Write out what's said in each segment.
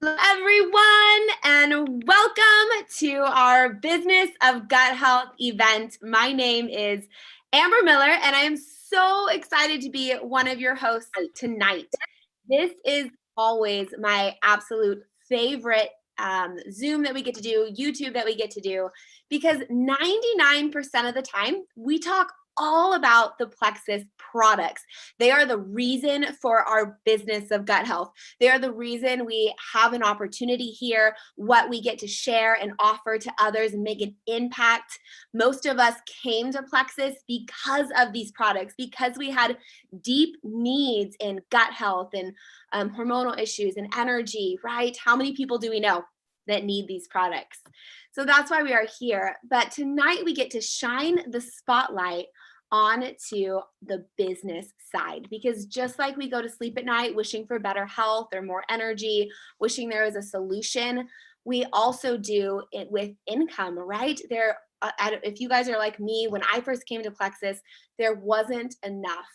Everyone, and welcome to our Business of Gut Health event. My name is Amber Miller, and I am so excited to be one of your hosts tonight. This is always my absolute favorite Zoom that we get to do, YouTube that we get to do, because 99% of the time we talk all about the Plexus products. They are the reason for our business of gut health. They are the reason we have an opportunity here, what we get to share and offer to others and make an impact. Most of us came to Plexus because of these products, because we had deep needs in gut health and hormonal issues and energy, right? How many people do we know that need these products? So that's why we are here. But tonight we get to shine the spotlight onto the business side, because just like we go to sleep at night wishing for better health or more energy, wishing there was a solution, we also do it with income, right? If you guys are like me, when I first came to Plexus, there wasn't enough.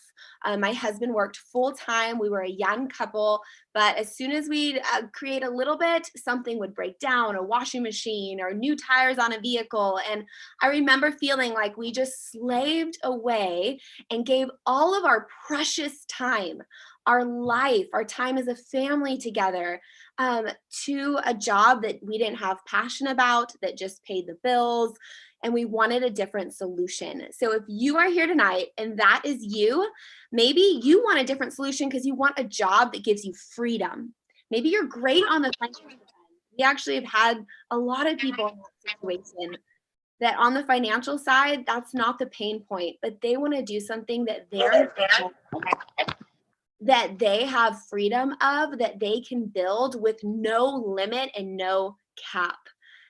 My husband worked full time. We were a young couple, but as soon as we'd create a little bit, something would break down, a washing machine or new tires on a vehicle. And I remember feeling like we just slaved away and gave all of our precious time, our life, our time as a family together to a job that we didn't have passion about, that just paid the bills. And we wanted a different solution. So if you are here tonight and that is you, maybe you want a different solution because you want a job that gives you freedom. Maybe you're great on the financial side. We actually have had a lot of people in that situation that on the financial side, that's not the pain point, but they want to do something that they have freedom of, that they can build with no limit and no cap.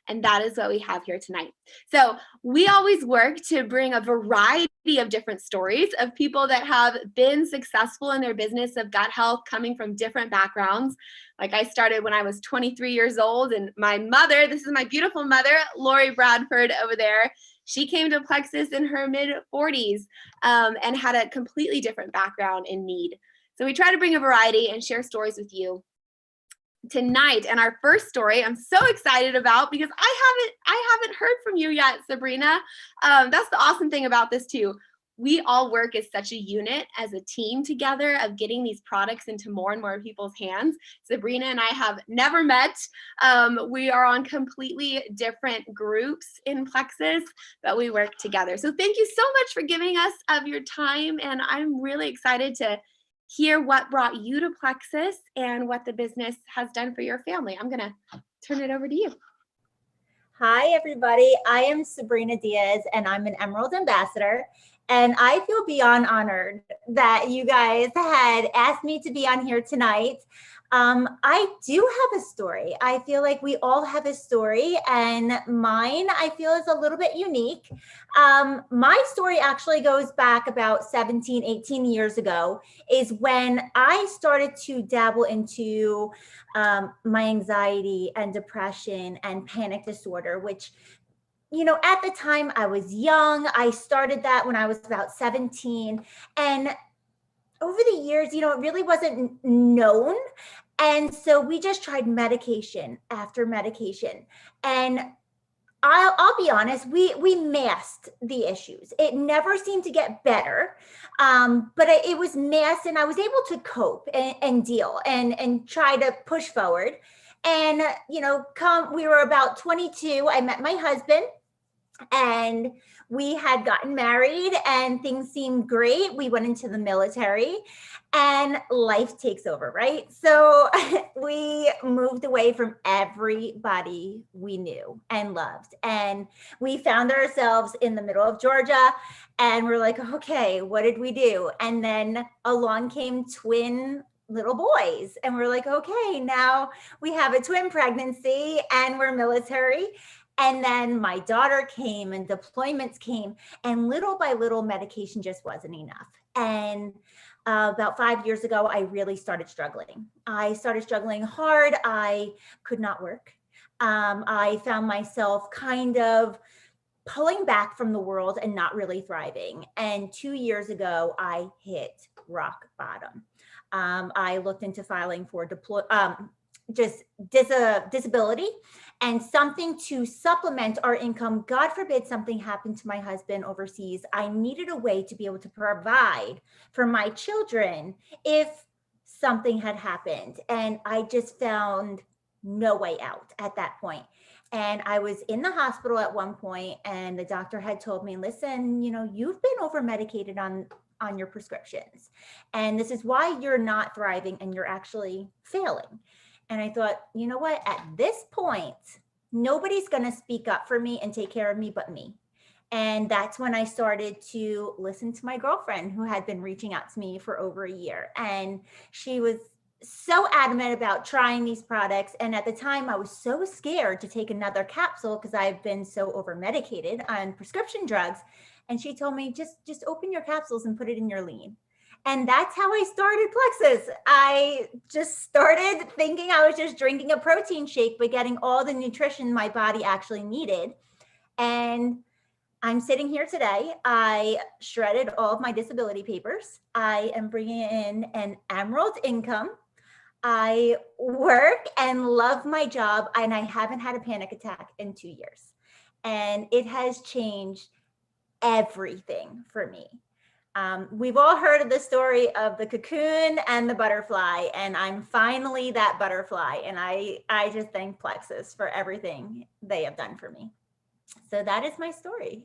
And that is what we have here tonight. So we always work to bring a variety of different stories of people that have been successful in their business of gut health, coming from different backgrounds. Like I started when I was 23 years old, and my mother, this is my beautiful mother, Lori Bradford over there, she came to Plexus in her mid 40s and had a completely different background and need. So we try to bring a variety and share stories with you tonight. And our first story I'm so excited about, because I haven't heard from you yet, Sabrina. That's the awesome thing about this too. We all work as such a unit, as a team together, of getting these products into more and more people's hands. Sabrina and I have never met. We are on completely different groups in Plexus, but we work together. So thank you so much for giving us of your time. And I'm really excited to hear what brought you to Plexus and what the business has done for your family. I'm going to turn it over to you. Hi, everybody. I am Sabrina Diaz, and I'm an Emerald Ambassador. And I feel beyond honored that you guys had asked me to be on here tonight. I do have a story. I feel like we all have a story, and mine, I feel, is a little bit unique. My story actually goes back about 17, 18 years ago, is when I started to dabble into my anxiety and depression and panic disorder, which, you know, at the time I was young. I started that when I was about 17. And over the years, you know, it really wasn't known. And so we just tried medication after medication. And I'll be honest, we masked the issues. It never seemed to get better, but it was masked, and I was able to cope and deal and try to push forward. And, you know, we were about 22, I met my husband, and we had gotten married and things seemed great. We went into the military and life takes over, right? So we moved away from everybody we knew and loved. And we found ourselves in the middle of Georgia, and we're like, okay, what did we do? And then along came twin little boys, and we're like, okay, now we have a twin pregnancy and we're military. And then my daughter came and deployments came, and little by little medication just wasn't enough. And about 5 years ago, I really started struggling. I started struggling hard. I could not work. I found myself kind of pulling back from the world and not really thriving. And 2 years ago, I hit rock bottom. I looked into filing for just disability and something to supplement our income. God forbid something happened to my husband overseas. I needed a way to be able to provide for my children if something had happened. And I just found no way out at that point. And I was in the hospital at one point, and the doctor had told me, listen, you've been over medicated on your prescriptions. And this is why you're not thriving and you're actually failing. And I thought, you know what, at this point, nobody's going to speak up for me and take care of me but me. And that's when I started to listen to my girlfriend, who had been reaching out to me for over a year. And she was so adamant about trying these products. And at the time, I was so scared to take another capsule because I've been so over medicated on prescription drugs. And she told me, just open your capsules and put it in your lean. And that's how I started Plexus. I just started thinking I was just drinking a protein shake, but getting all the nutrition my body actually needed. And I'm sitting here today. I shredded all of my disability papers. I am bringing in an emerald income. I work and love my job, and I haven't had a panic attack in 2 years. And it has changed everything for me. We've all heard of the story of the cocoon and the butterfly, and I'm finally that butterfly. And I just thank Plexus for everything they have done for me. So that is my story.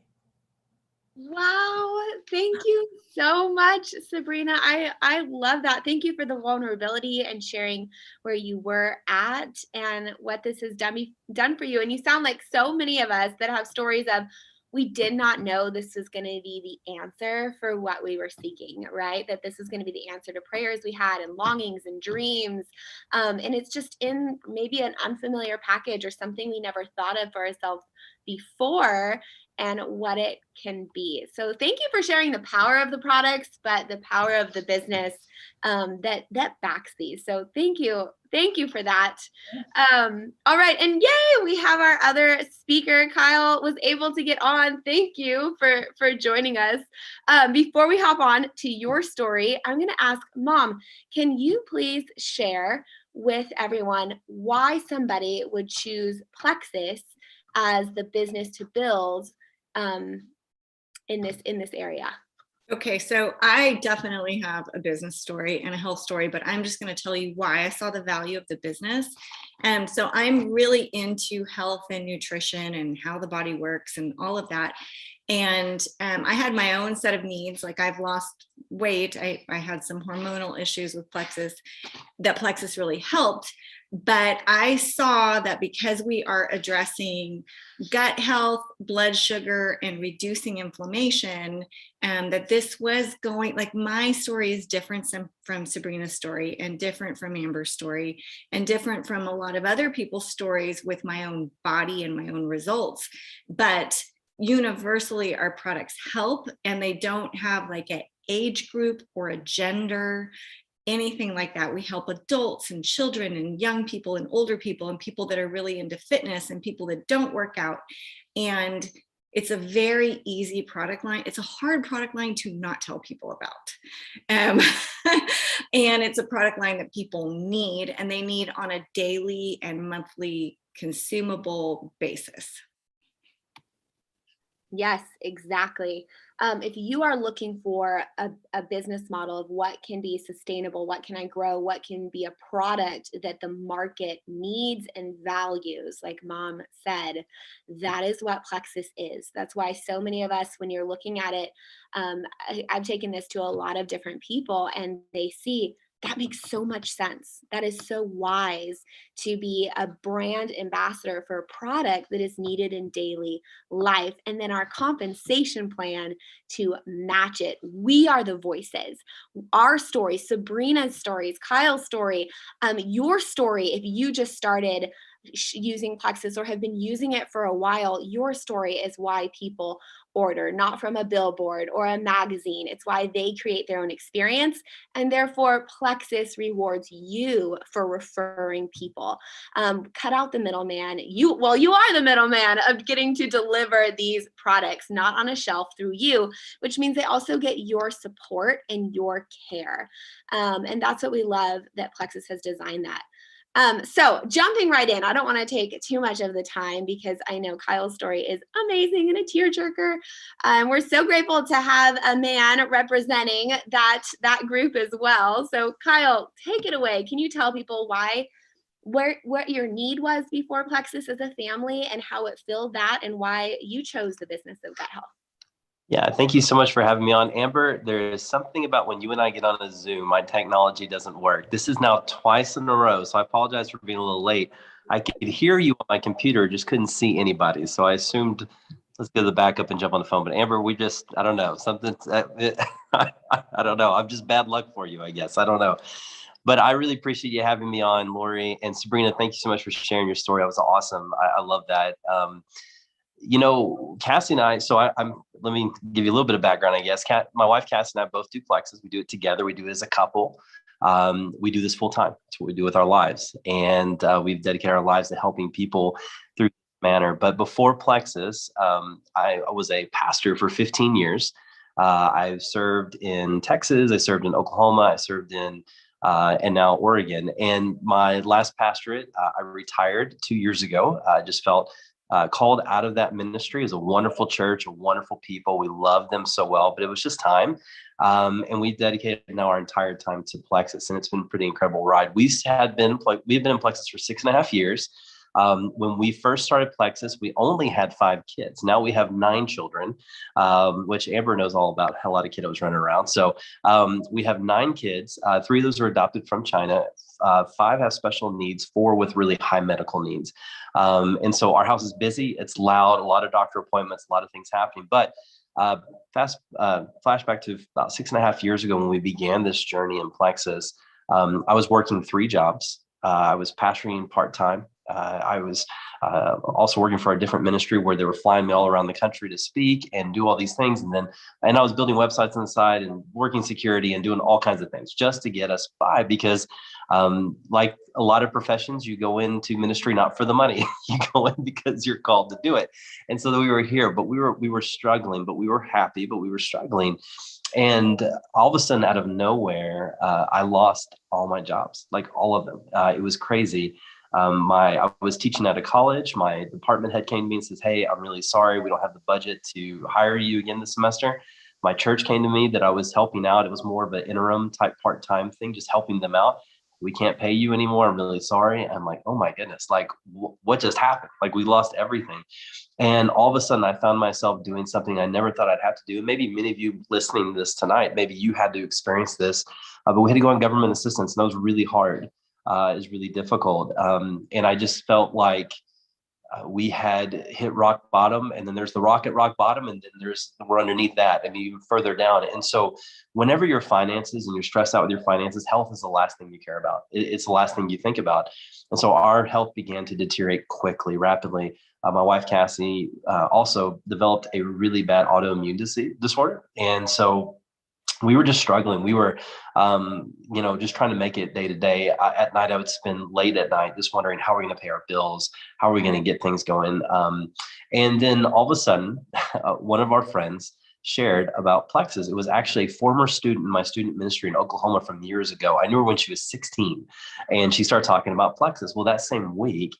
Wow. Thank you so much, Sabrina. I love that. Thank you for the vulnerability and sharing where you were at and what this has done for you. And you sound like so many of us that have stories of, we did not know this was going to be the answer for what we were seeking, right? That this is going to be the answer to prayers we had and longings and dreams. And it's just in maybe an unfamiliar package or something we never thought of for ourselves before, and what it can be. So thank you for sharing the power of the products, but the power of the business that backs these. So thank you for that. All right, and yay, we have our other speaker. Kyle was able to get on. Thank you for joining us. Before we hop on to your story, I'm going to ask Mom, can you please share with everyone why somebody would choose Plexus as the business to build in this area? Okay, so I definitely have a business story and a health story, but I'm just going to tell you why I saw the value of the business. And so I'm really into health and nutrition and how the body works and all of that. And I had my own set of needs. Like, I've lost weight. I had some hormonal issues with Plexus that Plexus really helped. But I saw that because we are addressing gut health, blood sugar, and reducing inflammation, that this was going, like, my story is different from Sabrina's story, and different from Amber's story, and different from a lot of other people's stories with my own body and my own results. But universally, our products help, and they don't have like an age group or a gender, anything like that. We help adults and children and young people and older people and people that are really into fitness and people that don't work out. And it's a very easy product line. It's a hard product line to not tell people about. And it's a product line that people need, and they need on a daily and monthly consumable basis. Yes, exactly. If you are looking for a business model of what can be sustainable, what can I grow, what can be a product that the market needs and values, like Mom said, that is what Plexus is. That's why so many of us, when you're looking at it, I've taken this to a lot of different people, and they see, that makes so much sense. That is so wise to be a brand ambassador for a product that is needed in daily life. And then our compensation plan to match it. We are the voices. Our stories, Sabrina's stories, Kyle's story, your story, if you just started using Plexus or have been using it for a while, your story is why people order, not from a billboard or a magazine. It's why they create their own experience, and therefore Plexus rewards you for referring people. Cut out the middleman. You are the middleman of getting to deliver these products, not on a shelf, through you, which means they also get your support and your care. And that's what we love, that Plexus has designed that. So jumping right in, I don't want to take too much of the time because I know Kyle's story is amazing and a tearjerker. We're so grateful to have a man representing that group as well. So Kyle, take it away. Can you tell people what your need was before Plexus as a family and how it filled that and why you chose the business of gut health? Yeah, thank you so much for having me on. Amber, there is something about when you and I get on a Zoom, my technology doesn't work. This is now twice in a row, so I apologize for being a little late. I could hear you on my computer, just couldn't see anybody. So I assumed, let's go to the backup and jump on the phone. But Amber, I don't know, I don't know. I'm just bad luck for you, I guess. I don't know. But I really appreciate you having me on, Lori. And Sabrina, thank you so much for sharing your story. That was awesome. I love that. Cassie and I, let me give you a little bit of background, I guess. My wife, Cassie, and I both do Plexus. We do it together. We do it as a couple. We do this full time. That's what we do with our lives. And we've dedicated our lives to helping people through this manner. But before Plexus, I was a pastor for 15 years. I've served in Texas. I served in Oklahoma. I served in and now Oregon. And my last pastorate, I retired 2 years ago. I just felt called out of that ministry. It was a wonderful church, a wonderful people. We loved them so well, but it was just time. And we dedicated now our entire time to Plexus, and it's been a pretty incredible ride. We've been in Plexus for 6.5 years. When we first started Plexus, we only had 5 kids. Now we have 9 children, which Amber knows all about, a lot of kiddos running around. So we have 9 kids. 3 of those are adopted from China. 5 have special needs, 4 with really high medical needs. And so our house is busy. It's loud, a lot of doctor appointments, a lot of things happening. But flashback to about 6.5 years ago when we began this journey in Plexus, I was working 3 jobs. I was pastoring part-time. I was also working for a different ministry where they were flying me all around the country to speak and do all these things. And I was building websites on the side and working security and doing all kinds of things just to get us by, because like a lot of professions, you go into ministry not for the money. You go in because you're called to do it. And so we were here, but we were struggling, but we were happy, but we were struggling. And all of a sudden, out of nowhere, I lost all my jobs, like all of them. It was crazy. I was teaching at a college. My department head came to me and says, "Hey, I'm really sorry. We don't have the budget to hire you again this semester." My church came to me that I was helping out. It was more of an interim type part-time thing, just helping them out. "We can't pay you anymore. I'm really sorry." I'm like, oh my goodness, like what just happened? Like we lost everything. And all of a sudden I found myself doing something I never thought I'd have to do. And maybe many of you listening to this tonight, maybe you had to experience this, but we had to go on government assistance, and that was really hard. It was really difficult. And I just felt like we had hit rock bottom, and then there's the rock at rock bottom, and then we're underneath that and even further down. And so whenever your finances and you're stressed out with your finances, health is the last thing you care about. It's the last thing you think about. And so our health began to deteriorate quickly, rapidly. My wife, Cassie, also developed a really bad autoimmune disorder. And so we were just struggling. We were, just trying to make it day to day. At night, I would spend late at night just wondering, how are we going to pay our bills? How are we going to get things going? And then all of a sudden, one of our friends shared about Plexus. It was actually a former student in my student ministry in Oklahoma from years ago. I knew her when she was 16, and she started talking about Plexus. Well, that same week,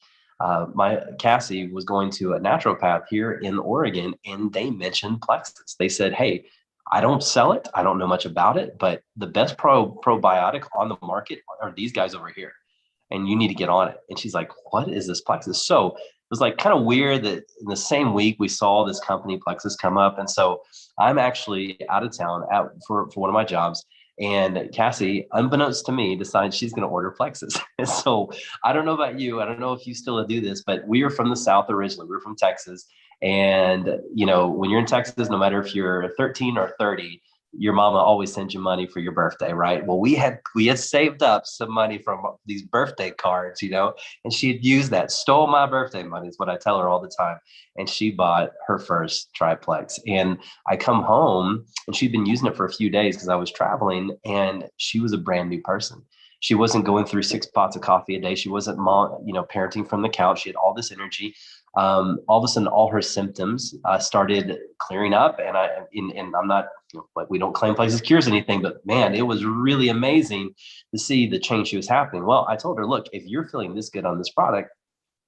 my Cassie was going to a naturopath here in Oregon, and they mentioned Plexus. They said, "Hey, I don't sell it. I don't know much about it, but the best probiotic on the market are these guys over here, and you need to get on it." And she's like, "What is this Plexus?" So it was like kind of weird that in the same week we saw this company Plexus come up. And so I'm actually out of town for one of my jobs. And Cassie, unbeknownst to me, decides she's going to order Plexus. And so I don't know about you. I don't know if you still do this, but we are from the South originally. We're from Texas. And, when you're in Texas, no matter if you're 13 or 30, your mama always sends you money for your birthday, right? Well, we had saved up some money from these birthday cards, and she had used that, stole my birthday money is what I tell her all the time. And she bought her first triplex. And I come home, and she'd been using it for a few days because I was traveling, and she was a brand new person. She wasn't going through 6 pots of coffee a day. She wasn't parenting from the couch. She had all this energy. All of a sudden, all her symptoms started clearing up. And I'm not, like, we don't claim Plexus cures anything, but man, it was really amazing to see the change she was happening. Well, I told her, look, if you're feeling this good on this product,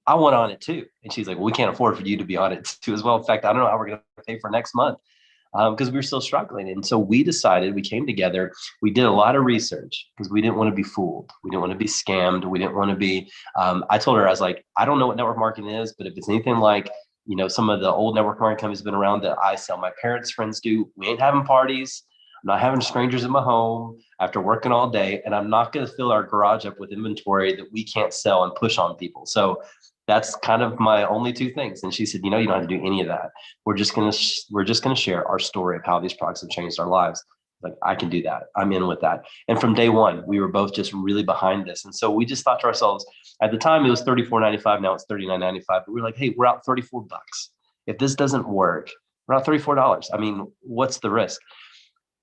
I want on it too. And she's like, well, we can't afford for you to be on it too as well. In fact, I don't know how we're going to pay for next month, because we were still struggling. And so we decided, we came together, we did a lot of research because we didn't want to be fooled. We didn't want to be scammed. We didn't want to be, I told her, I was like, I don't know what network marketing is, but if it's anything like, some of the old network marketing companies have been around that I sell, my parents' friends do, we ain't having parties. I'm not having strangers in my home after working all day. And I'm not going to fill our garage up with inventory that we can't sell and push on people. So that's kind of my only two things. And she said, you don't have to do any of that. We're just going to share our story of how these products have changed our lives. Like, I can do that. I'm in with that. And from day one, we were both just really behind this. And so we just thought to ourselves, at the time it was $34.95. Now it's $39.95. But we were like, hey, we're out $34. If this doesn't work, we're out $34. I mean, what's the risk?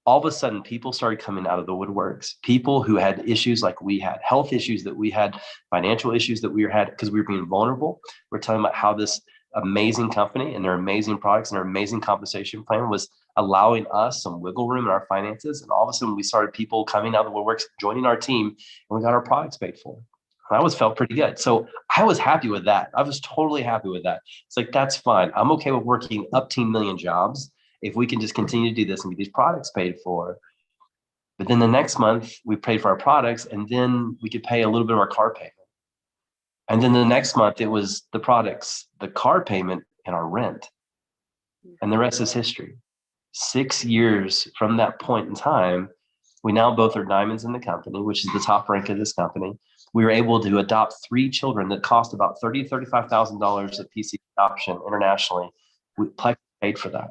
All of a sudden, people started coming out of the woodworks. People who had issues like we had, health issues that we had, financial issues that we had, because we were being vulnerable. We're talking about how this amazing company and their amazing products and their amazing compensation plan was allowing us some wiggle room in our finances. And all of a sudden, we started people coming out of the woodworks, joining our team, and we got our products paid for. And I always felt pretty good. So I was happy with that. I was totally happy with that. It's like, that's fine. I'm okay with working up 10 million jobs if we can just continue to do this and get these products paid for. But then the next month we paid for our products, and then we could pay a little bit of our car payment. And then the next month it was the products, the car payment, and our rent. And the rest is history. 6 years from that point in time, we now both are diamonds in the company, which is the top rank of this company. We were able to adopt 3 children that cost about $30,000 to $35,000 at PC adoption internationally. Plexus paid for that.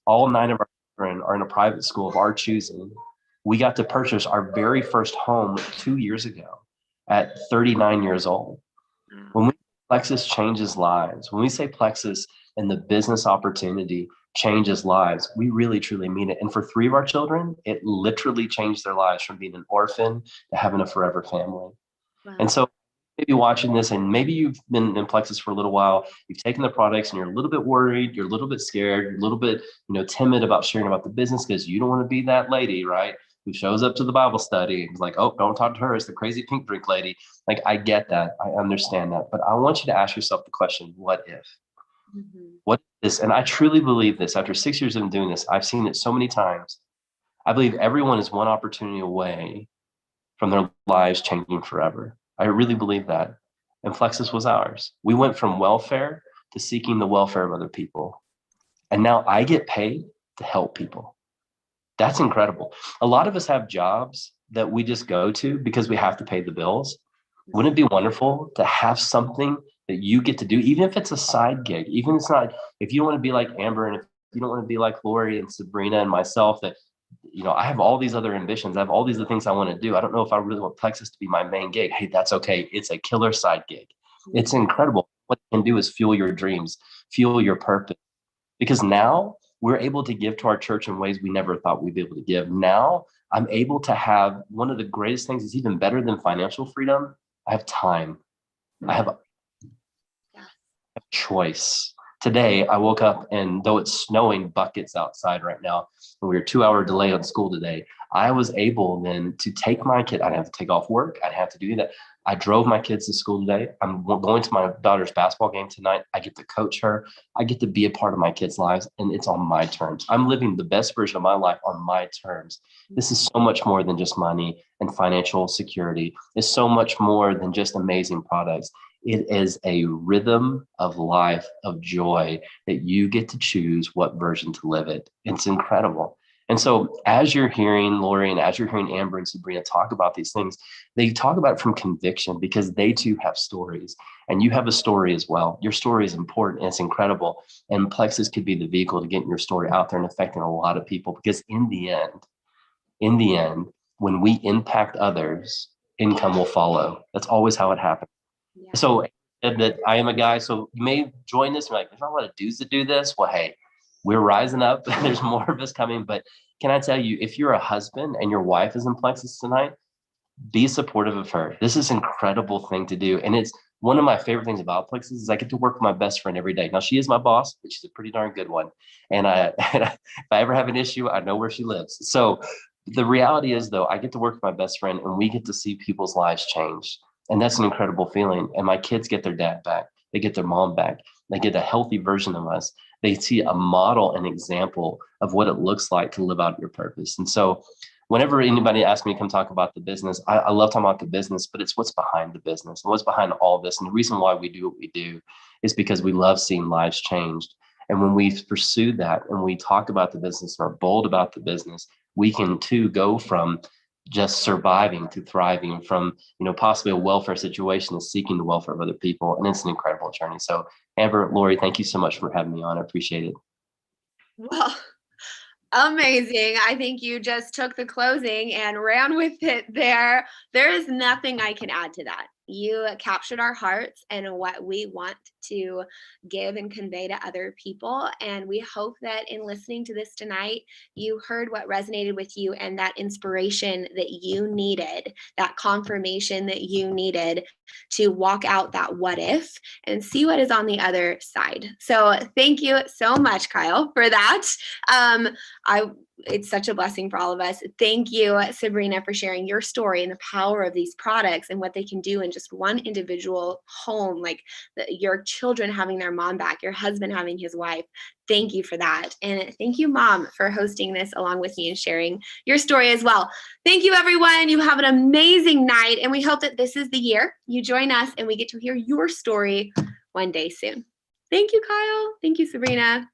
All 9 of our children are in a private school of our choosing. We got to purchase our very first home 2 years ago at 39 years old. When we Plexus changes lives, when we say Plexus and the business opportunity changes lives, we really truly mean it. And for 3 of our children, it literally changed their lives from being an orphan to having a forever family. Wow. And so maybe watching this, and maybe you've been in Plexus for a little while, you've taken the products and you're a little bit worried, you're a little bit scared, you're a little bit, timid about sharing about the business because you don't want to be that lady, right? Who shows up to the Bible study and is like, oh, don't talk to her, it's the crazy pink drink lady. Like, I get that. I understand that. But I want you to ask yourself the question, what if? Mm-hmm. What is this? And I truly believe this. After 6 years of doing this, I've seen it so many times. I believe everyone is one opportunity away from their lives changing forever. I really believe that. And Plexus was ours. We went from welfare to seeking the welfare of other people. And now I get paid to help people. That's incredible. A lot of us have jobs that we just go to because we have to pay the bills. Wouldn't it be wonderful to have something that you get to do, even if it's a side gig, even if it's not, if you don't want to be like Amber, and if you don't want to be like Lori and Sabrina and myself, that, I have all these other ambitions. I have all these other things I want to do. I don't know if I really want Plexus to be my main gig. Hey, that's okay. It's a killer side gig. It's incredible. What it can do is fuel your dreams, fuel your purpose. Because now we're able to give to our church in ways we never thought we'd be able to give. Now I'm able to have one of the greatest things that's even better than financial freedom. I have time. I have a choice. Today, I woke up, and though it's snowing buckets outside right now, and we were 2-hour delay on school today, I was able then to take my kid. I'd have to take off work. I'd have to do that. I drove my kids to school today. I'm going to my daughter's basketball game tonight. I get to coach her. I get to be a part of my kids' lives, and it's on my terms. I'm living the best version of my life on my terms. This is so much more than just money and financial security. It's so much more than just amazing products. It is a rhythm of life, of joy, that you get to choose what version to live it. It's incredible. And so as you're hearing Lori and as you're hearing Amber and Sabrina talk about these things, they talk about it from conviction because they too have stories, and you have a story as well. Your story is important and it's incredible. And Plexus could be the vehicle to getting your story out there and affecting a lot of people, because in the end, when we impact others, income will follow. That's always how it happens. Yeah. So that I am a guy, so you may join this and be like, there's not a lot of dudes that do this. Well, hey, we're rising up. There's more of us coming. But can I tell you, if you're a husband and your wife is in Plexus tonight, Be supportive of her. This is an incredible thing to do. And it's one of my favorite things about Plexus is I get to work with my best friend every day. Now, she is my boss, but she's a pretty darn good one. And if I ever have an issue, I know where she lives. So the reality is, though, I get to work with my best friend and we get to see people's lives change. And that's an incredible feeling. And my kids get their dad back. They get their mom back. They get a healthy version of us. They see a model, an example of what it looks like to live out your purpose. And so whenever anybody asks me to come talk about the business, I love talking about the business, but it's what's behind the business and what's behind all of this. And the reason why we do what we do is because we love seeing lives changed. And when we pursue that and we talk about the business and are bold about the business, we can too go from just surviving to thriving, from possibly a welfare situation to seeking the welfare of other people. And it's an incredible journey. So Amber, Lori, thank you so much for having me on. I appreciate it. Well, amazing. I think you just took the closing and ran with it there. There is nothing I can add to that. You captured our hearts and what we want to give and convey to other people. And we hope that in listening to this tonight, you heard what resonated with you and that inspiration that you needed, that confirmation that you needed to walk out that what if and see what is on the other side. So thank you so much, Kyle, for that. It's such a blessing for all of us. Thank you, Sabrina, for sharing your story and the power of these products and what they can do in just one individual home, like your children having their mom back, your husband having his wife. Thank you for that. And thank you, Mom, for hosting this along with me and sharing your story as well. Thank you, everyone. You have an amazing night. And we hope that this is the year you join us and we get to hear your story one day soon. Thank you, Kyle. Thank you, Sabrina.